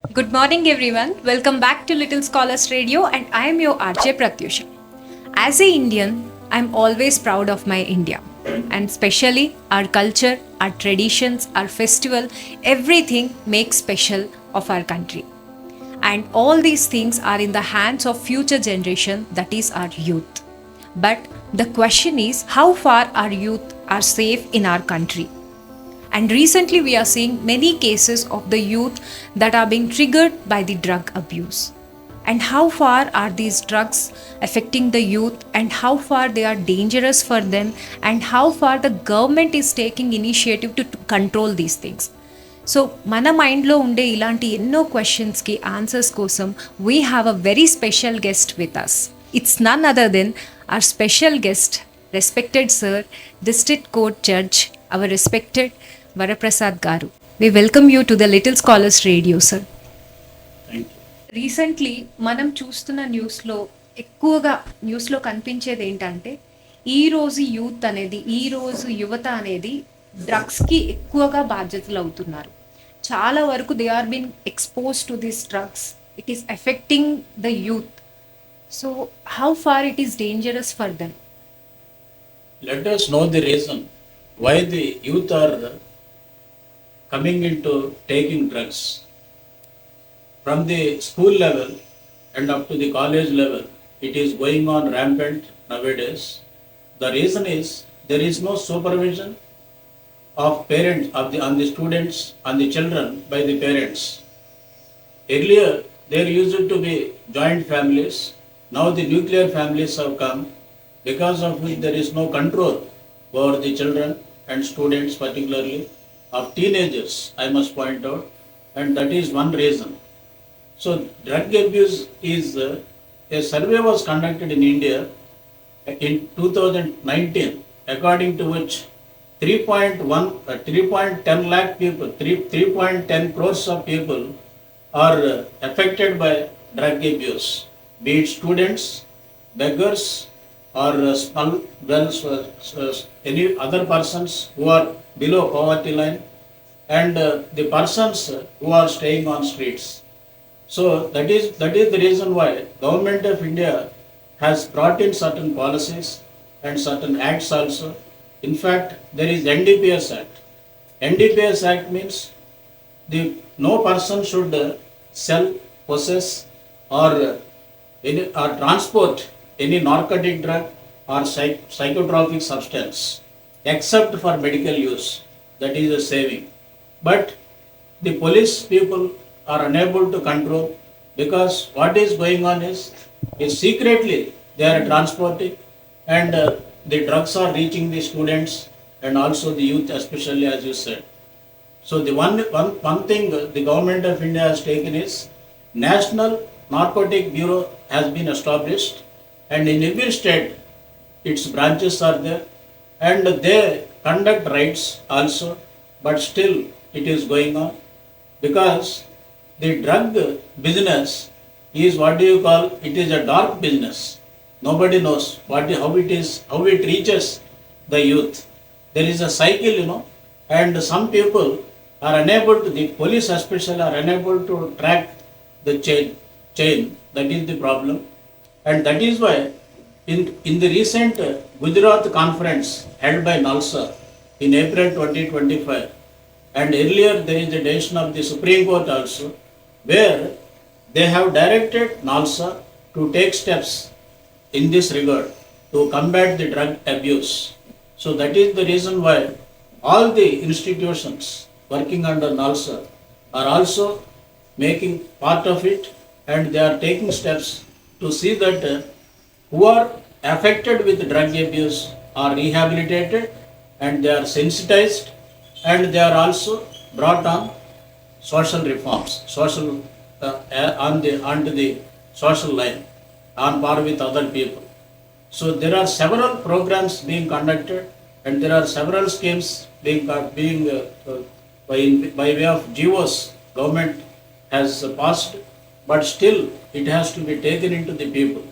Good morning, everyone. Welcome back to Little Scholars Radio, and I am your RJ Pratyusha. As a Indian, I'm always proud of my India, and especially our culture, our traditions, our festival, everything makes special of our country. And all these things are in the hands of future generation, that is our youth. But the question is, how far our youth are safe in our country? And recently, we are seeing many cases of the youth that are being triggered by the drug abuse. And how far are these drugs affecting the youth, and how far they are dangerous for them, and how far the government is taking initiative to control these things. So మన మైండ్లో ఉండే ఇలాంటి ఎన్నో క్వశ్చన్స్కి answers కోసం we have a very special guest with us. It's none other than our special guest, respected sir, District Court Judge, our respected Varaprasad Garu. We welcome you to the Little Scholars Radio, sir. Thank you. Recently మనం చూస్తున్న న్యూస్లో కనిపించేది ఏంటంటే ఈరోజు ఈరోజు యువత అనేది డ్రగ్స్కి ఎక్కువగా బాధ్యతలు అవుతున్నారు. చాలా వరకు they are been expose to this drugs. It is affecting the youth. So, how far it is dangerous for them? Let us know the reason why the youth are coming into taking drugs. From the school level and up to the college level, it is going on rampant nowadays. The reason is there is no supervision of parents, on the students, on the children by the parents. Earlier, there used to be joint families. Now the nuclear families have come, because of which there is no control over the children and students, particularly of teenagers, I must point out, and that is one reason. So drug abuse is a survey was conducted in India in 2019, according to which 3.10 lakh people, 3.10 crores of people are affected by drug abuse, be it students, beggars, or small, any other persons who are below poverty line, and the persons who are staying on streets. So that is the reason why Government of India has brought in certain policies and certain acts also. In fact, there is NDPS Act. NDPS Act means no person should sell, possess, or transport any narcotic drug or psychotropic substance except for medical use. That is a saving. But the police people are unable to control, because what is going on is secretly they are transporting, and the drugs are reaching the students and also the youth, especially, as you said. So the one thing the Government of India has taken is National Narcotic Bureau has been established, and in every state its branches are there, and they conduct raids also, but still it is going on, because the drug business is, what do you call, it is a dark business. Nobody knows how it reaches the youth. There is a cycle, and some people are unable to, the police especially are unable to track the chain. That is the problem, and that is why in the recent Gujarat conference held by NALSA in April 2025, and earlier there is a decision of the Supreme Court also, where they have directed NALSA to take steps in this regard to combat the drug abuse. So that is the reason why all the institutions working under NALSA are also making part of it, and they are taking steps to see that who are affected with drug abuse are rehabilitated, and they are sensitized, and they are also brought on social reforms, onto the social line, on par with other people. So there are several programs being conducted, and there are several schemes being by way of GOs government has passed, but still it has to be taken into the people.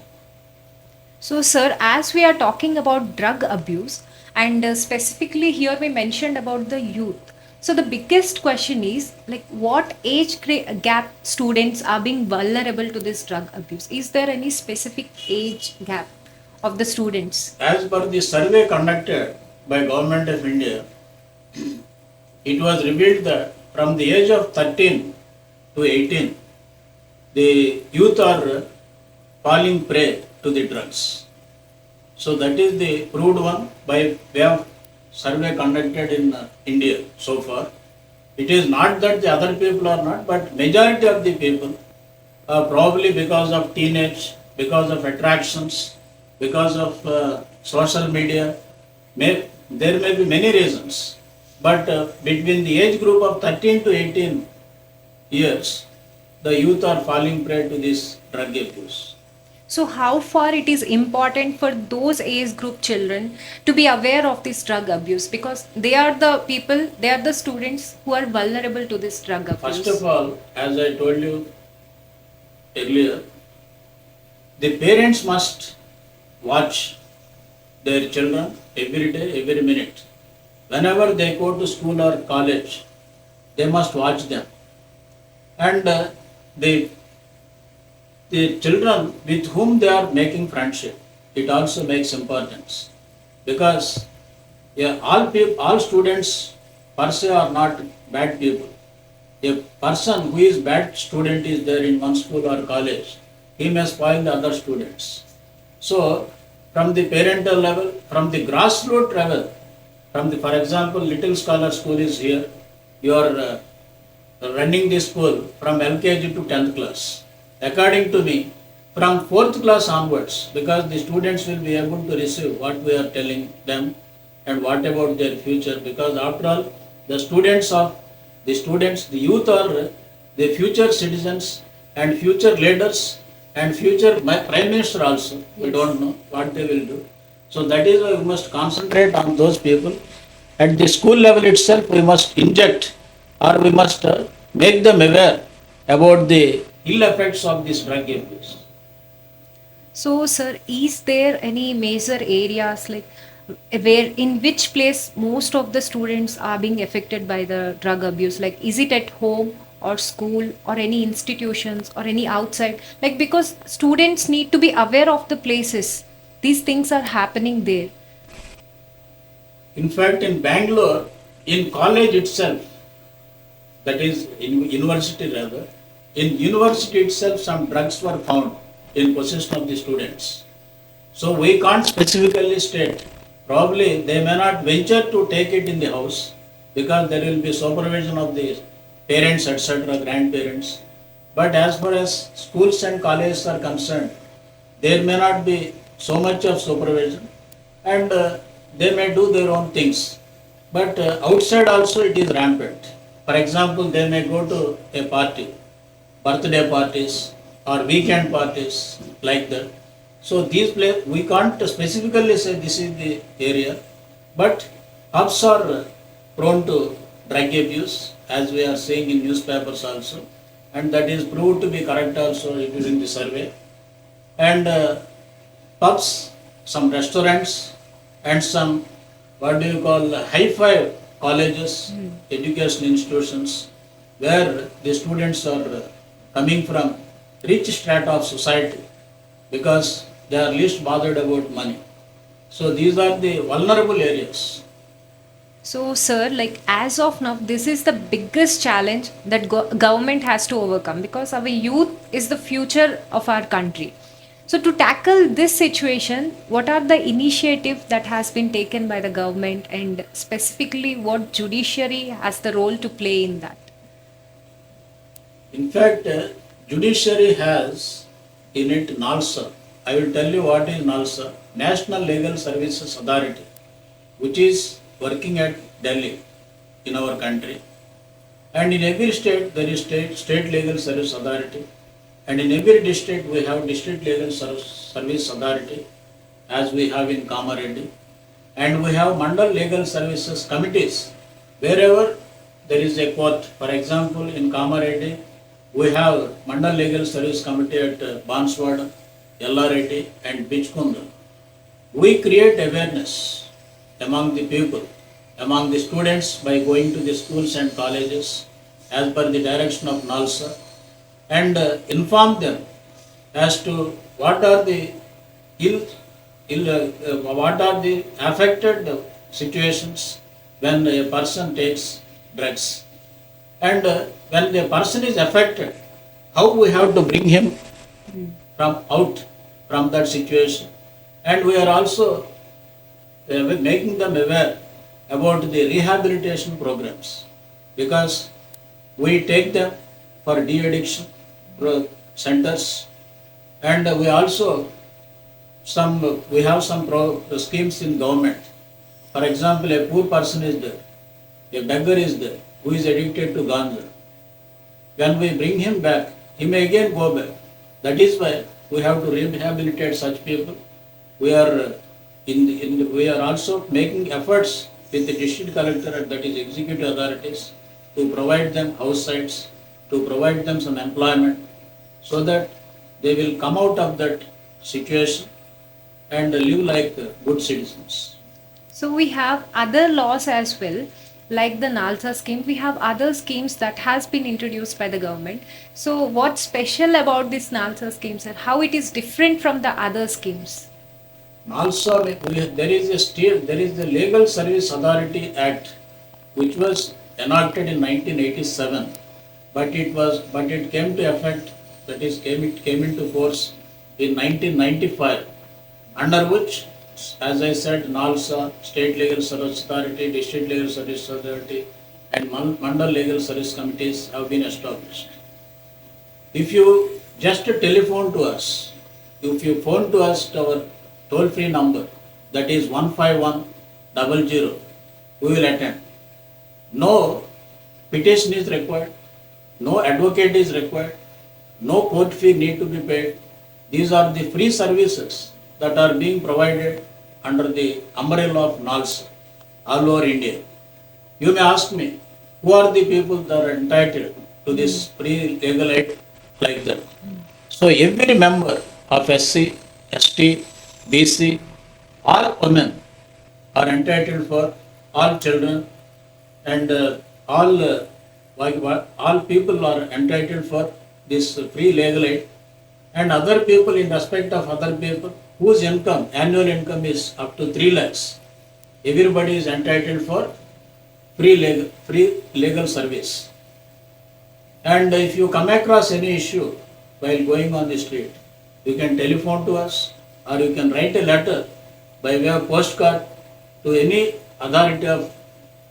So, sir, as we are talking about drug abuse, and specifically here we mentioned about the youth. So the biggest question is like what gap students are being vulnerable to this drug abuse? Is there any specific age gap of the students? As per the survey conducted by Government of India, it was revealed that from the age of 13 to 18, the youth are falling prey to the drugs. So that is the proved one by way of survey conducted in India so far. It is not that the other people are not, but majority of the people probably because of teenage, because of attractions, because of social media, there may be many reasons. But between the age group of 13 to 18 years, the youth are falling prey to this drug abuse. So how far it is important for those age group children to be aware of this drug abuse, because they are the people, they are the students who are vulnerable to this drug abuse. First of all, as I told you earlier, the parents must watch their children every day, every minute. Whenever they go to school or college, they must watch them. And the the children with whom they are making friendship, it also makes importance, because yeah, all students per se are not bad people. A person who is bad student is there in one school or college, he may spoil the other students. So from the parental level, from the grassroots level, for example, Little Scholar School is here. You are running the school from LKG to 10th class. According to me, from 4th class onwards, because the students will be able to receive what we are telling them and what about their future, because after all, the youth are the future citizens and future leaders and future prime minister also. We don't know what they will do. So that is why we must concentrate on those people. At the school level itself, we must inject or we must make them aware about the ill effects of this drug abuse. So, sir, is there any major areas like where in which place most of the students are being affected by the drug abuse? Like, is it at home or school or any institutions or any outside? Like, because students need to be aware of the places these things are happening there. In fact, in Bangalore, in college itself, that is in university rather, in university itself some drugs were found in possession of the students. So we can't specifically state. Probably they may not venture to take it in the house because there will be supervision of the parents, etc., grandparents. But as far as schools and colleges are concerned, there may not be so much of supervision and they may do their own things. But outside also it is rampant. For example, they may go to a party, birthday parties or weekend parties like that. So these we can't specifically say this is the area, but hubs are prone to drug abuse, as we are seeing in newspapers also, and that is proved to be correct also during the survey. And pubs, some restaurants, and some what do you call high-fi colleges, education institutions, where the students are coming from rich strata of society because they are least bothered about money. So these are the vulnerable areas. So, sir, like as of now, this is the biggest challenge that government has to overcome, because our youth is the future of our country. So, to tackle this situation, what are the initiatives that has been taken by the government, and specifically what judiciary has the role to play in that? In fact, judiciary has in it NALSA. I will tell you what is NALSA, National Legal Services Authority, which is working at Delhi in our country. And in every state there is state legal service authority. And in every district we have district legal service authority, as we have in Kamareddy. And we have Mandal legal services committees. Wherever there is a court, for example in Kamareddy, we have Mandal legal service committee at Banswada, Yallareddy and Bichkunda. We create awareness among the people among the students by going to the schools and colleges as per the direction of NALSA, and inform them as to what are the what are the affected situations when a person takes drugs, and when the person is affected, how we have to bring him from out from that situation. And we are also making them aware about the rehabilitation programs, because we take them for de-addiction centers, and we also we have some schemes in government. For example, a poor person is there, a beggar is there who is addicted to ganja. When we bring him back, he may again go back. That is why we have to rehabilitate such people. We are we are also making efforts with the district collector, that is executive authorities, to provide them house sites, to provide them some employment, so that they will come out of that situation and live like good citizens. So we have other laws as well, like the NALSA scheme. We have other schemes that has been introduced by the government. So what's special about this NALSA schemes and how it is different from the other schemes? Also, there is the Legal Service Authority Act, which was enacted in 1987, but it came to effect, that is, it came into force in 1995, under which, as I said, NALSA, State Legal Service Authority, District Legal Service Authority, and Mandal Legal Service Committees have been established. If you just telephone to us, if you phone to us to our toll-free number, that is 15100, we will attend. No petition is required, no advocate is required, no court fee need to be paid. These are the free services that are being provided under the umbrella of NALSA all over India. You may ask me, who are the people that are entitled to this free legal aid like that? So every member of SC, ST, BC, all women are entitled for, all children, and all people are entitled for this free legal aid, and other people, in respect of other people whose income, annual income is up to 3 lakhs, everybody is entitled for free legal service. And if you come across any issue while going on the street, you can telephone to us, or you can write a letter by way of postcard to any authority of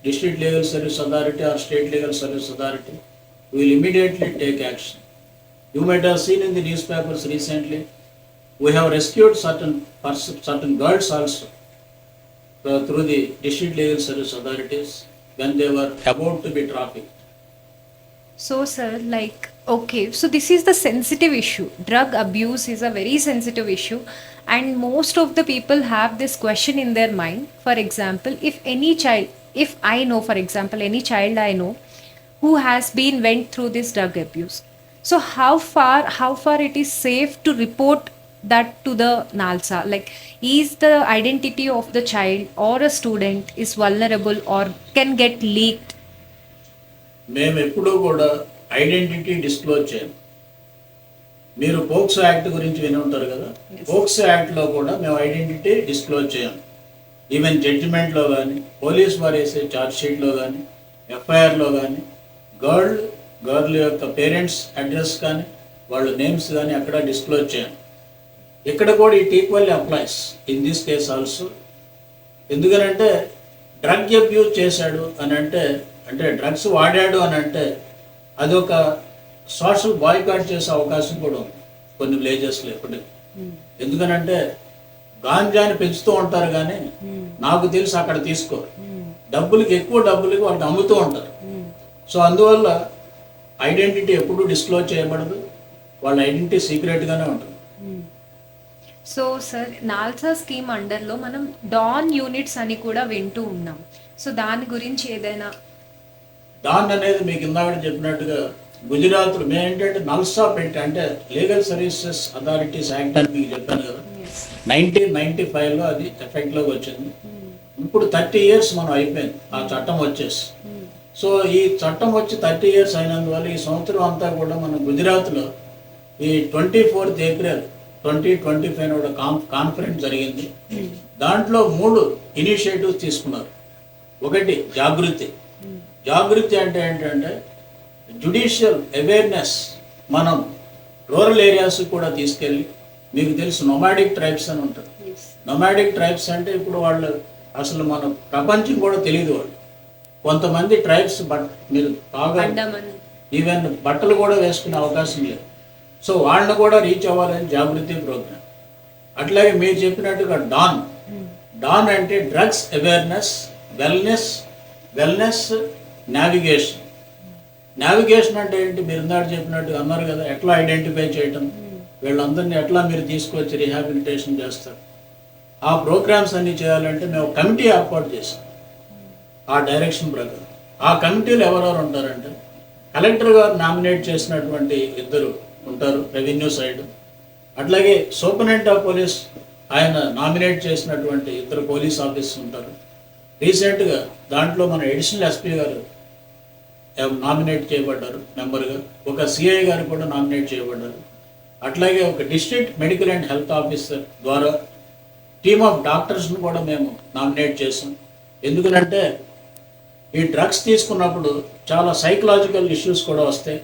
District Legal Service Authority or State Legal Service Authority. We will immediately take action. You might have seen in the newspapers recently, we have rescued certain girls also through the District Legal Service Authorities when they were about to be trafficked. So, sir, okay, so this is the sensitive issue. Drug abuse is a very sensitive issue, and most of the people have this question in their mind. For example, if I know, for example, any child I know who has went through this drug abuse. So how far it is safe to report that to the NALSA? Like, is the identity of the child or a student is vulnerable or can get leaked? మేము ఎప్పుడూ కూడా identity disclose చేయం. మీరు POCSO act గురించి విని ఉంటారు కదా, POCSO యాక్ట్లో కూడా మేము ఐడెంటిటీ డిస్క్లోజ్ చేయం. ఈవెన్ జడ్జిమెంట్లో కానీ, పోలీస్ వారు వేసే ఛార్జ్ షీట్లో కానీ, ఎఫ్ఐఆర్లో కానీ గర్ల్ యొక్క పేరెంట్స్ అడ్రస్ కానీ, వాళ్ళ నేమ్స్ కానీ అక్కడ డిస్క్లోజ్ చేయం. ఇక్కడ కూడా it equally applies in this case also. ఎందుకనంటే డ్రగ్ అబ్యూజ్ చేశాడు అని అంటే డ్రగ్స్ వాడాడు అని అంటే అదొక సోషల్ బాయ్కాట్ చేసే అవకాశం కూడా ఉంది కొన్ని విలేజెస్లో ఎప్పటికీ. ఎందుకనంటే గాంజాని పెంచుతూ ఉంటారు కానీ నాకు తెలిసి అక్కడ తీసుకోరు, ఎక్కువ డబ్బులకి వాళ్ళు అమ్ముతూ ఉంటారు. సో అందువల్ల ఐడెంటిటీ ఎప్పుడూ డిస్క్లోజ్ చేయబడదు, వాళ్ళ ఐడెంటిటీ సీక్రెట్గానే ఉంటుంది. సో సార్, నాల్సా స్కీమ్ అండర్లో మనం డాన్ యూనిట్స్ అని కూడా వింటూ ఉన్నాం. సో దాని గురించి ఏదైనా? డాన్ అనేది మీకు ఇందాక చెప్పినట్టుగా గుజరాత్లో మేము ఏంటంటే నల్సా పెట్టి, అంటే లీగల్ సర్వీసెస్ అథారిటీస్ యాక్ట్ అని మీకు చెప్పాను కదా, 1995లో అది ఎఫెక్ట్లోకి వచ్చింది. ఇప్పుడు 30 ఇయర్స్ మనం అయిపోయింది ఆ చట్టం వచ్చేసి. సో ఈ చట్టం వచ్చి 30 ఇయర్స్ అయినందువల్ల ఈ సంవత్సరం అంతా కూడా మన గుజరాత్లో ఈ 24th ఏప్రిల్ 2025 ఒక కాన్ఫరెన్స్ జరిగింది. దాంట్లో 3 ఇనిషియేటివ్స్ తీసుకున్నారు. ఒకటి జాగృతి. జాగృతి అంటే ఏంటంటే జ్యుడిషియల్ అవేర్నెస్ మనం రూరల్ ఏరియాస్ కూడా తీసుకెళ్ళి, మీకు తెలుసు నొమాడిక్ ట్రైబ్స్ అని ఉంటారు. నొమాడిక్ ట్రైబ్స్ అంటే ఇప్పుడు వాళ్ళు అసలు మన ప్రపంచం కూడా తెలియదు వాళ్ళు. కొంతమంది ట్రైబ్స్ మీరు బాగా ఈవెన్ బట్టలు కూడా వేసుకునే అవకాశం లేదు. సో వాళ్ళని కూడా రీచ్ అవ్వాలని జాగృతి ప్రోగ్రామ్. అట్లాగే మీరు చెప్పినట్టుగా డాన్ అంటే drugs awareness, wellness navigation. Navigation అంటే ఏంటి, మీరు ఇందాక చెప్పినట్టు అన్నారు కదా, ఎట్లా ఐడెంటిఫై చేయటం, వీళ్ళందరినీ ఎట్లా మీరు తీసుకొచ్చి రీహాబిలిటేషన్ చేస్తారు. ఆ ప్రోగ్రామ్స్ అన్నీ చేయాలంటే మేము కమిటీ ఏర్పాటు చేసాం ఆ డైరెక్షన్ ప్రకారం. ఆ కమిటీలు ఎవరెవరు ఉంటారంటే కలెక్టర్ గారు నామినేట్ చేసినటువంటి 2 ఉంటారు రెవెన్యూ సైడ్, అట్లాగే సూపరింటెండెంట్ ఆఫ్ పోలీస్ ఆయన నామినేట్ చేసినటువంటి 2 పోలీస్ ఆఫీసర్స్ ఉంటారు. రీసెంట్గా దాంట్లో మన అడిషనల్ ఎస్పీ గారు నామినేట్ చేయబడ్డారు మెంబర్గా, ఒక సిఐ గారు కూడా నామినేట్ చేయబడ్డారు. అట్లాగే ఒక district medical and health officer ద్వారా టీమ్ ఆఫ్ డాక్టర్స్ను కూడా మేము నామినేట్ చేసాం. ఎందుకంటే ఈ డ్రగ్స్ తీసుకున్నప్పుడు చాలా సైకలాజికల్ ఇష్యూస్ కూడా వస్తాయి,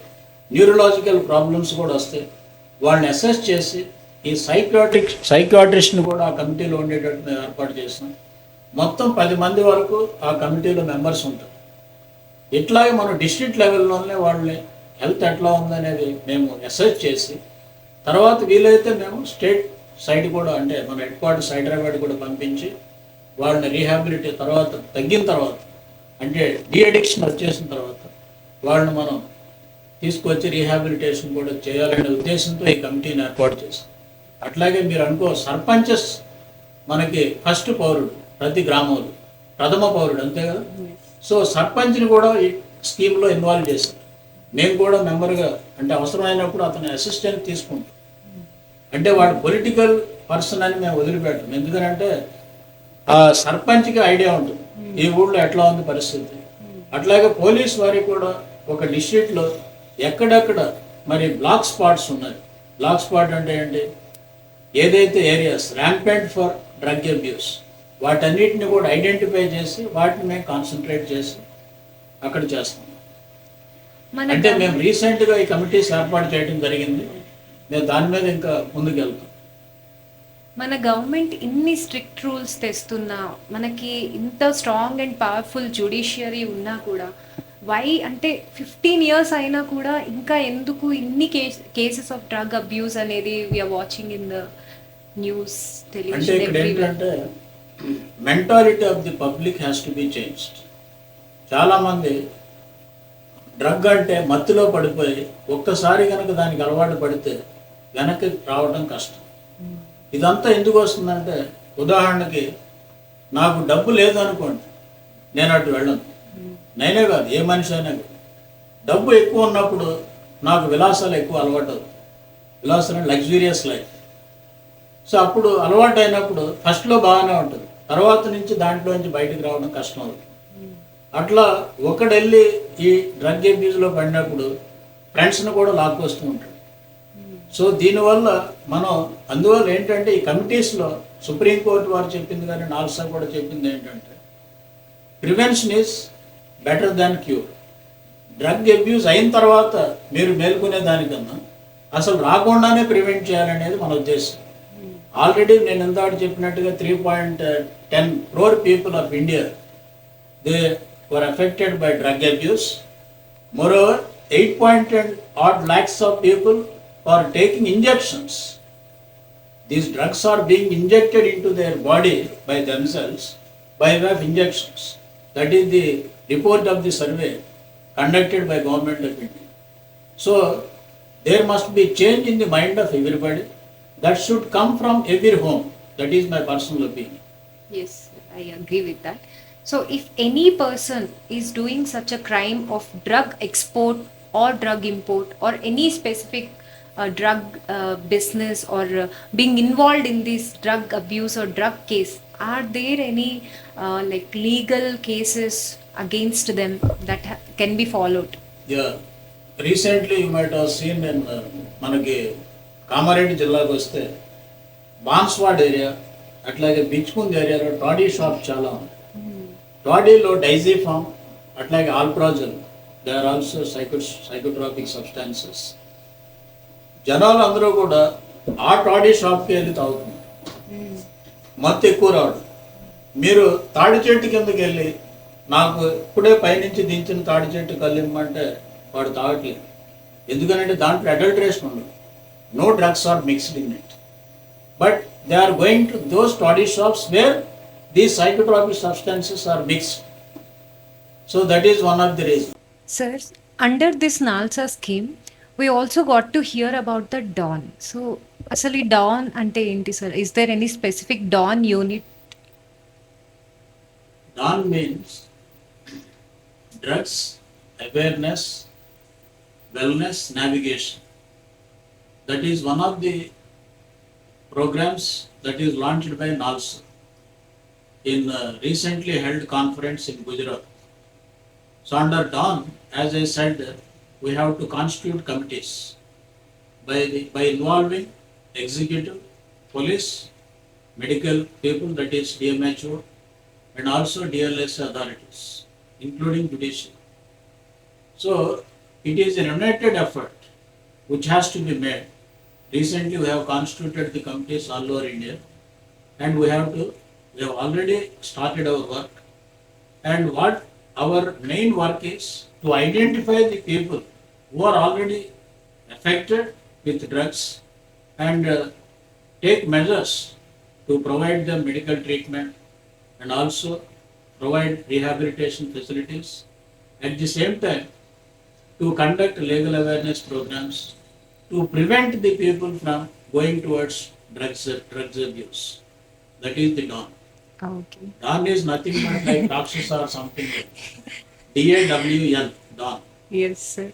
న్యూరలాజికల్ ప్రాబ్లమ్స్ కూడా వస్తాయి. వాళ్ళని అసెస్ చేసి ఈ సైకియాట్రిస్ట్ని కూడా ఆ కమిటీలో ఉండేటట్టు మేము ఏర్పాటు చేసాం. మొత్తం 10 మంది వరకు ఆ కమిటీలో మెంబర్స్ ఉంటారు. ఇట్లాగే మనం డిస్ట్రిక్ట్ లెవెల్లోనే వాళ్ళని హెల్త్ ఎట్లా ఉందనేది మేము అసెస్ చేసి, తర్వాత వీలైతే మేము స్టేట్ సైడ్ కూడా, అంటే మన హెడ్ క్వార్టర్స్ హైదరాబాద్ కూడా పంపించి వాళ్ళని రీహాబిలిటీ తర్వాత తగ్గిన తర్వాత, అంటే అడిక్షన్ వచ్చేసిన తర్వాత వాళ్ళని మనం తీసుకొచ్చి రీహాబిలిటేషన్ కూడా చేయాలనే ఉద్దేశంతో ఈ కమిటీని ఏర్పాటు చేస్తాం. అట్లాగే మీరు అనుకో, సర్పంచెస్ మనకి ఫస్ట్ పౌరుడు, ప్రతి గ్రామంలో ప్రథమ పౌరుడు, అంతే కదా. సో సర్పంచ్ని కూడా ఈ స్కీమ్లో ఇన్వాల్వ్ చేశారు. మేము కూడా మెంబర్గా, అంటే అవసరమైనప్పుడు అతని అసిస్టెంట్ తీసుకుంటాం. అంటే వాడు పొలిటికల్ పర్సన్ అని మేము వదిలిపెట్టాం. ఎందుకంటే ఆ సర్పంచ్కి ఐడియా ఉంటుంది ఈ ఊళ్ళో ఎట్లా ఉంది పరిస్థితి. అట్లాగే పోలీస్ వారికి కూడా ఒక డిస్ట్రిక్ట్లో ఎక్కడెక్కడ మరి బ్లాక్ స్పాట్స్ ఉన్నాయి. బ్లాక్ స్పాట్ అంటే ఏంటి, ఏదైతే areas rampant for drug abuse, వాటన్నిటిని కూడా ఐడెంటిఫై చేసి వాటిని మేము కాన్సన్ట్రేట్ చేసి అక్కడ చేస్తాం. అంటే మేము రీసెంట్గా ఈ కమిటీస్ ఏర్పాటు చేయడం జరిగింది. మేము దాని మీద ఇంకా ముందుకు వెళ్తాం. మన గవర్నమెంట్ ఇన్ని స్ట్రిక్ట్ రూల్స్ తెస్తున్నా, మనకి ఇంత స్ట్రాంగ్ అండ్ పవర్ఫుల్ జ్యుడిషియరీ ఉన్నా కూడా, వై అంటే 15 ఇయర్స్ అయినా కూడా ఇంకా ఎందుకు ఇన్ని కేసెస్ ఆఫ్ డ్రగ్ అబ్యూస్ అనేది we are watching in the news, అంటే ఇక్కడ ఏంటంటే mentality of the public has to be changed. చాలామంది డ్రగ్ అంటే మత్తులో పడిపోయి ఒక్కసారి కనుక దానికి అలవాటు పడితే వెనక్కి రావడం కష్టం. ఇదంతా ఎందుకు వస్తుందంటే, ఉదాహరణకి నాకు డబ్బు లేదు అనుకోండి, నేను అటు వెళ్ళను. నేనే కాదు, ఏ మనిషి అయినా కాదు. డబ్బు ఎక్కువ ఉన్నప్పుడు నాకు విలాసాలు ఎక్కువ అలవాటు అవుతుంది. విలాసాలు లగ్జూరియస్ లైఫ్. సో అప్పుడు అలవాటు అయినప్పుడు ఫస్ట్లో బాగానే ఉంటుంది, తర్వాత నుంచి దాంట్లో నుంచి బయటకు రావడం కష్టం అవుతుంది. అట్లా ఒకడెళ్ళి ఈ డ్రగ్ అబ్యూస్లో పడినప్పుడు ఫ్రెండ్స్ని కూడా లాక్కొస్తూ ఉంటాడు. సో దీనివల్ల మనం, అందువల్ల ఏంటంటే ఈ కమిటీస్లో సుప్రీంకోర్టు వారు చెప్పింది, కానీ నాల్సా కూడా చెప్పింది ఏంటంటే prevention is better than cure. Drug abuse అయిన తర్వాత మీరు మేల్కొనే దానికన్నా అసలు రాకుండానే ప్రివెంట్ చేయాలనేది మన ఉద్దేశం. ఆల్రెడీ నేను ఇందాక చెప్పినట్టుగా 3.10 crore people of India they were affected by drug abuse. Moreover 8.10 odd lakhs of people are taking injections. These drugs are being injected into their body by themselves by way of injections. That is the report of the survey conducted by Government of India. So there must be change in the mind of everybody. That should come from every home. That is my personal opinion. Yes, I agree with that. So if any person is doing such a crime of drug export or drug import or any specific drug business or being involved in this drug abuse or drug case, are there any like legal cases against them that can be followed? Yeah. Recently, you might have seen in మనకి కామారెడ్డి జిల్లాకు వస్తే Banswada area అట్లాగే బిచ్కుంద్ ఏరియాలో toddy shop చాలా ఉంది. టాడీలో diazepam అట్లాగే alprazolam, they are also psychotropic substances. జనాలు అందరూ కూడా ఆ టాడీ షాప్కి వెళ్ళి తాగుతున్నారు. మత్తు ఎక్కువ రావడం. మీరు తాడి చెట్టు కిందకి వెళ్ళి నాకు ఇప్పుడే పైనుంచి దించిన తాడి చెట్టు కళ్ళిమ్మంటే వాడు తాగట్లేదు. ఎందుకనంటే దాంట్లో అడల్టరేషన్ ఉండదు. No drugs are mixed in it. But they are going to those toddy shops where these psychotropic substances are mixed. So that is one of the reason. Sir, under this NALSA scheme, we also got to hear about the DAWN. So, asali DAWN ante enti sir? Is there any specific DAWN unit? DAWN means drugs awareness wellness navigation. That is one of the programs that is launched by NALSA in recently held conference in Gujarat. So under DAWN, as I said, we have to constitute committees by involving executive, police, medical people, that is DMHO, and also DLS authorities, including judiciary. So it is a united effort which has to be made. Recently we have constituted the committees all over India, and we have already started our work. And what our main work is to identify the people who are already affected with drugs and take measures to provide them medical treatment and also provide rehabilitation facilities. At the same time, to conduct legal awareness programs to prevent the people from going towards drugs abuse. That is the DAWN. Okay. DAWN is nothing but like Rakshasa or something. DAWN, DAWN. Yes, sir.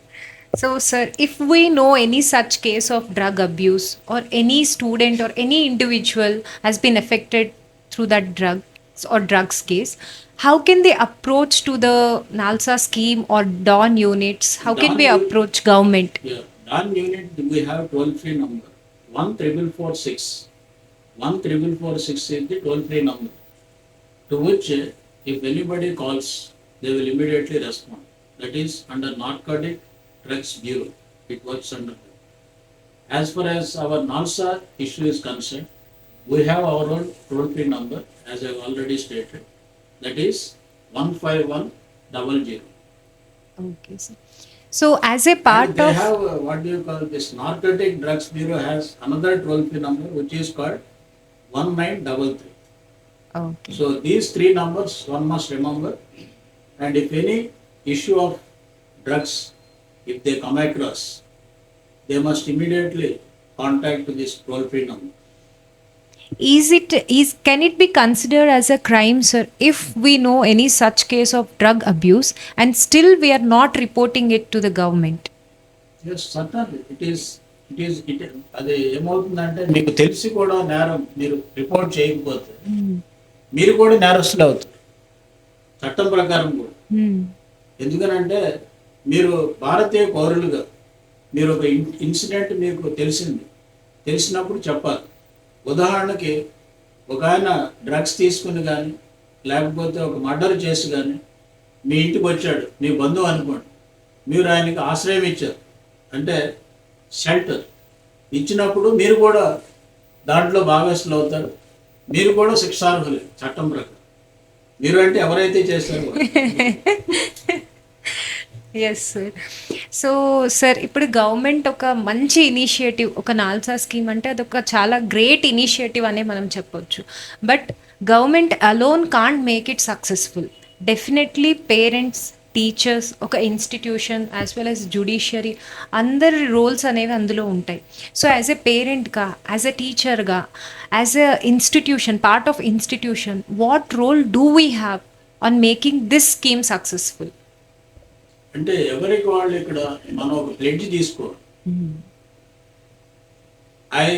So, sir, if we know any such case of drug abuse or any student or any individual has been affected through that drugs or drugs case, how can they approach to the NALSA scheme or DAWN units? How can DAWN we u- approach government? Yeah, DAWN unit, we have toll-free number 14446. 14446 is the toll-free number, to which if anybody calls, they will immediately respond. That is under Narcotic Drugs Bureau. It works under that. As far as our NALSA issue is concerned, we have our own toll-free number, as I have already stated. That is 15100. Okay, sir. So, as a And part they of have what do you call this? Narcotic Drugs Bureau has another toll-free number which is called 1933. okay. So these three numbers one must remember, and if any issue of drugs, if they come across, they must immediately contact this toll-free number. Can it be considered as a crime, sir, if we know any such case of drug abuse and still we are not reporting it to the government? Yes, certainly it is. అది ఏమవుతుందంటే మీకు తెలిసి కూడా నేరం మీరు report చేయకపోతే మీరు కూడా నేరస్తులు అవుతారు చట్టం ప్రకారం కూడా. ఎందుకనంటే మీరు భారతీయ పౌరులుగా మీరు ఒక ఇన్సిడెంట్ మీకు తెలిసినప్పుడు చెప్పాలి. ఉదాహరణకి ఒక ఆయన డ్రగ్స్ తీసుకుని కానీ లేకపోతే ఒక మర్డర్ చేసి కానీ మీ ఇంటికి వచ్చాడు, మీ బంధువు అనుకోండి, మీరు ఆయనకి ఆశ్రయం ఇచ్చారు అంటే షెల్టర్ ఇచ్చినప్పుడు మీరు కూడా దాంట్లో భాగస్తులు అవుతారు, మీరు కూడా శిక్షార్హులే చట్టం ప్రకారం. మీరు అంటే ఎవరైతే చేస్తారో. Yes sir. సో సార్, ఇప్పుడు గవర్నమెంట్ ఒక మంచి ఇనిషియేటివ్, ఒక నాల్సా స్కీమ్ అంటే అదొక చాలా గ్రేట్ ఇనిషియేటివ్ అనే మనం చెప్పొచ్చు. But government alone can't make it successful. Definitely parents, teachers, ఒక institution as well as judiciary, అందరి రోల్స్ అనేవి అందులో ఉంటాయి. సో యాజ్ ఎ పేరెంట్గా, యాజ్ ఎ టీచర్గా, as a institution, part of institution, what role do we have on making this scheme successful? అంటే ఎవరికి వాళ్ళు ఇక్కడ మనం ఒక ప్లెడ్జ్ తీసుకోవాలి. I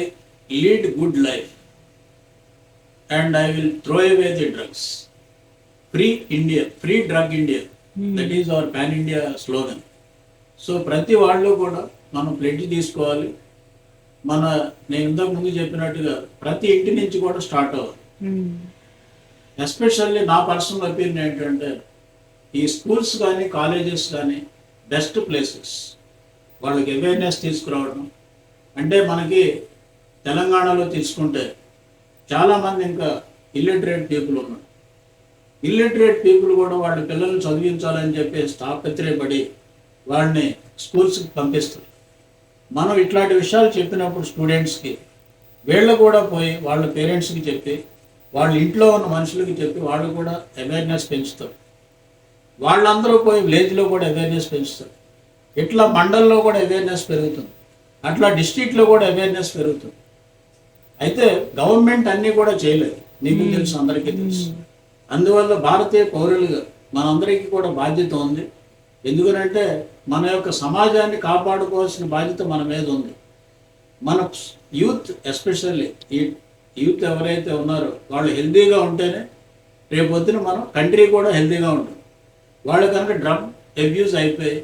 lead good life and I will throw away the drugs. Free India, free drug India. That is our pan India slogan. So ప్రతి వాళ్ళు కూడా మనం ప్లెడ్జ్ తీసుకోవాలి. మన నేను ఇంతకు ముందు చెప్పినట్టుగా ప్రతి ఇంటి నుంచి కూడా స్టార్ట్ అవ్వాలి. ఎస్పెషల్లీ నా పర్సనల్ ఒపీనియన్ ఏంటంటే ఈ స్కూల్స్ కానీ కాలేజెస్ కానీ బెస్ట్ ప్లేసెస్. వాళ్ళకి అవేర్నెస్ తీసుకురావడం అంటే మనకి తెలంగాణలో తీసుకుంటే చాలామంది ఇంకా ఇల్లిటరేట్ పీపుల్ ఉన్నారు. ఇల్లిటరేట్ పీపుల్ కూడా వాళ్ళ పిల్లల్ని చదివించాలని చెప్పేసి తాపత్రయపడి వాళ్ళని స్కూల్స్కి పంపిస్తారు. మనం ఇట్లాంటి విషయాలు చెప్పినప్పుడు స్టూడెంట్స్కి వీళ్ళు కూడా పోయి వాళ్ళ పేరెంట్స్కి చెప్పి వాళ్ళ ఇంట్లో ఉన్న మనుషులకి చెప్పి వాళ్ళు కూడా అవేర్నెస్ పెంచుతారు. వాళ్ళందరూ పోయి విలేజ్లో కూడా అవేర్నెస్ పెంచుతారు. ఇట్లా మండల్లో కూడా అవేర్నెస్ పెరుగుతుంది, అట్లా డిస్ట్రిక్ట్లో కూడా అవేర్నెస్ పెరుగుతుంది. అయితే గవర్నమెంట్ అన్నీ కూడా చేయలేదు, నీకు తెలుసు, అందరికీ తెలుసు. అందువల్ల భారతీయ పౌరులుగా మనందరికీ కూడా బాధ్యత ఉంది. ఎందుకనంటే మన యొక్క సమాజాన్ని కాపాడుకోవాల్సిన బాధ్యత మన మీద ఉంది. మన యూత్ ఎస్పెషల్లీ ఈ యూత్ ఎవరైతే ఉన్నారో వాళ్ళు హెల్తీగా ఉంటేనే రేపొద్దున మనం కంట్రీ కూడా హెల్తీగా ఉంటుంది. వాళ్ళు కనుక డ్రగ్ అబ్యూస్ అయిపోయి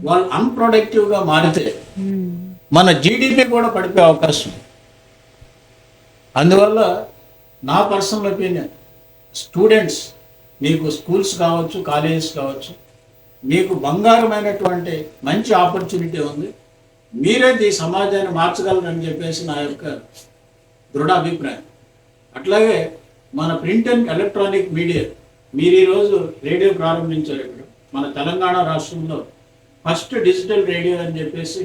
వాళ్ళు అన్ప్రొడక్టివ్గా మారితే మన జీడిపి కూడా పడిపోయే అవకాశం. అందువల్ల నా పర్సనల్ ఒపీనియన్, స్టూడెంట్స్ మీకు స్కూల్స్ కావచ్చు, కాలేజెస్ కావచ్చు, మీకు బంగారమైనటువంటి మంచి ఆపర్చునిటీ ఉంది. మీరే ఈ సమాజాన్ని మార్చగలరని చెప్పేసి నా యొక్క దృఢ అభిప్రాయం. అట్లాగే మన ప్రింట్ అండ్ ఎలక్ట్రానిక్ మీడియా, మీరు ఈరోజు రేడియో ప్రారంభించారు. ఇక్కడ మన తెలంగాణ రాష్ట్రంలో ఫస్ట్ డిజిటల్ రేడియో అని చెప్పేసి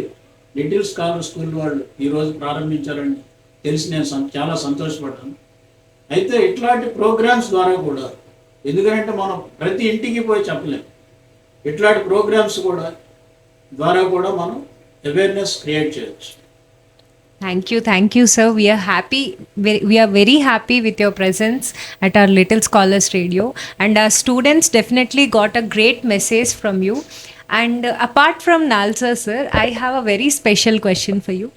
లిటిల్ స్కాలర్ స్కూల్ వాళ్ళు ఈరోజు ప్రారంభించారని తెలిసి నేను చాలా సంతోషపడ్డాను. అయితే ఇట్లాంటి ప్రోగ్రామ్స్ ద్వారా కూడా, ఎందుకంటే మనం ప్రతి ఇంటికి పోయి చెప్పలేం, ఇట్లాంటి ప్రోగ్రామ్స్ కూడా ద్వారా కూడా మనం అవేర్నెస్ క్రియేట్ చేయొచ్చు. Thank you, sir. We are very happy with your presence at our Little Scholars Radio, and our students definitely got a great message from you. And apart from Nalsa, sir, I have a very special question for you.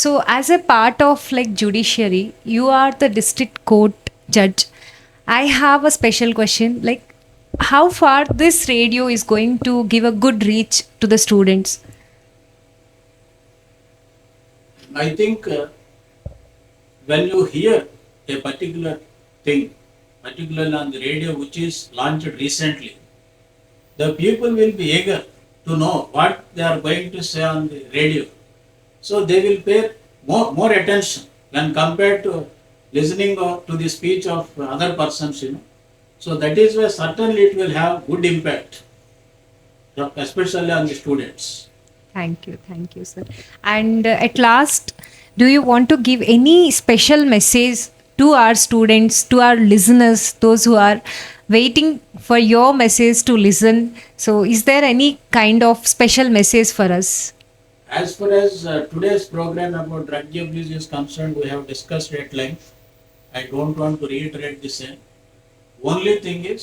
So, as a part of like judiciary, you are the district court judge. I have a special question, like how far this radio is going to give a good reach to the students? I think when you hear a particular thing, particularly on the radio which is launched recently, the people will be eager to know what they are going to say on the radio. So they will pay more attention when compared to listening to the speech of other persons, you know. So that is why certainly it will have good impact, especially on the students. Thank you, sir. And at last, do you want to give any special message to our students, to our listeners, those who are waiting for your message to listen? So, is there any kind of special message for us? As far as today's program about drug abuse is concerned, we have discussed at length. I don't want to reiterate the same. Only thing is,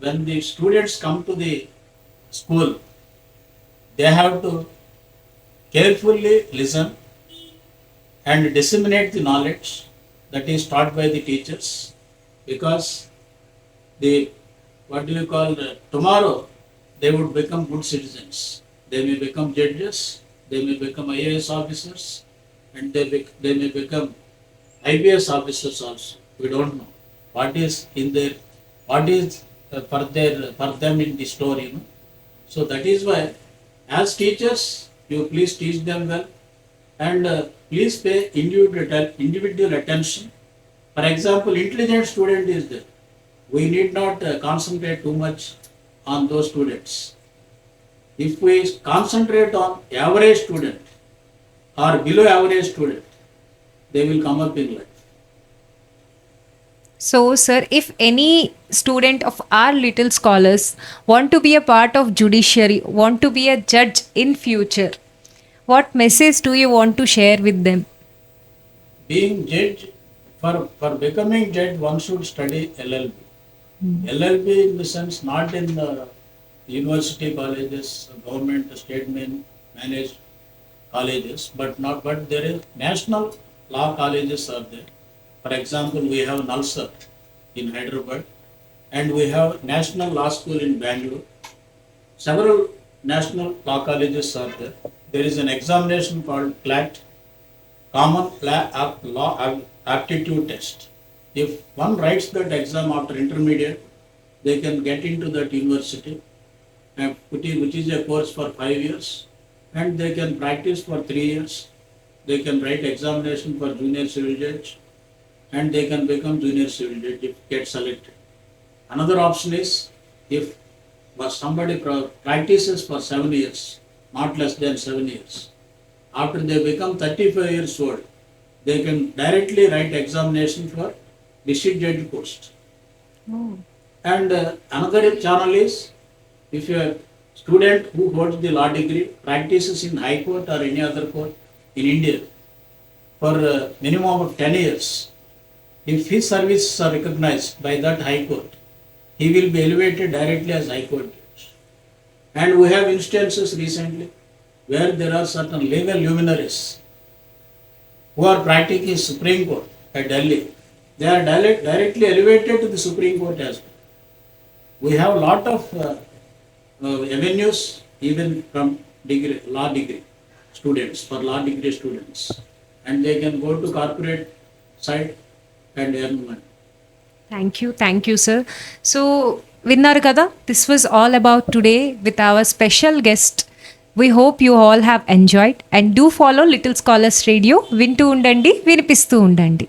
when the students come to the school, they have to carefully listen and disseminate the knowledge that is taught by the teachers, because tomorrow they would become good citizens. They may become judges, they may become IAS officers, and they may become IPS officers also. We don't know what is for them in the story, you know. So that is why, as teachers, you please teach them well, and please pay individual attention. For example, intelligent student is there. We need not concentrate too much on those students. If we concentrate on average student or below average student, they will come up in life. So, sir, if any student of our Little Scholars want to be a part of judiciary, want to be a judge in future, what message do you want to share with them? Being judge, for becoming judge, one should study LLB. LLB in the sense, not in the university colleges, government, state managed colleges, but there is National law colleges are there. For example, we have Nalsar in Hyderabad, and we have National Law School in Bangalore. Several national law colleges are there. There is an examination called CLAT, Common Law Aptitude Test. If one writes that exam after intermediate, they can get into that university, which is a course for 5 years, and they can practice for 3 years. They can write examination for junior civil judge, and they can become junior civil judge if get selected. Another option is if somebody practices for 7 years, not less than 7 years. After they become 35 years old, they can directly write examination for district judge post. And another channel is if a student who holds the law degree practices in High Court or any other court in India for a minimum of 10 years, if his services are recognized by that High Court, he will be elevated directly as High Court judge. And we have instances recently where there are certain legal luminaries who are practicing Supreme Court at Delhi. They are directly elevated to the Supreme Court as well. We have a lot of avenues even from law degree students, for law degree students, and they can go to corporate side and earn money. Thank you, sir. So, విన్నారు కదా, this was all about today with our special guest. We hope you all have enjoyed and do follow little scholars radio. వింటూ ఉండండి, వినిపిస్తూ ఉండండి.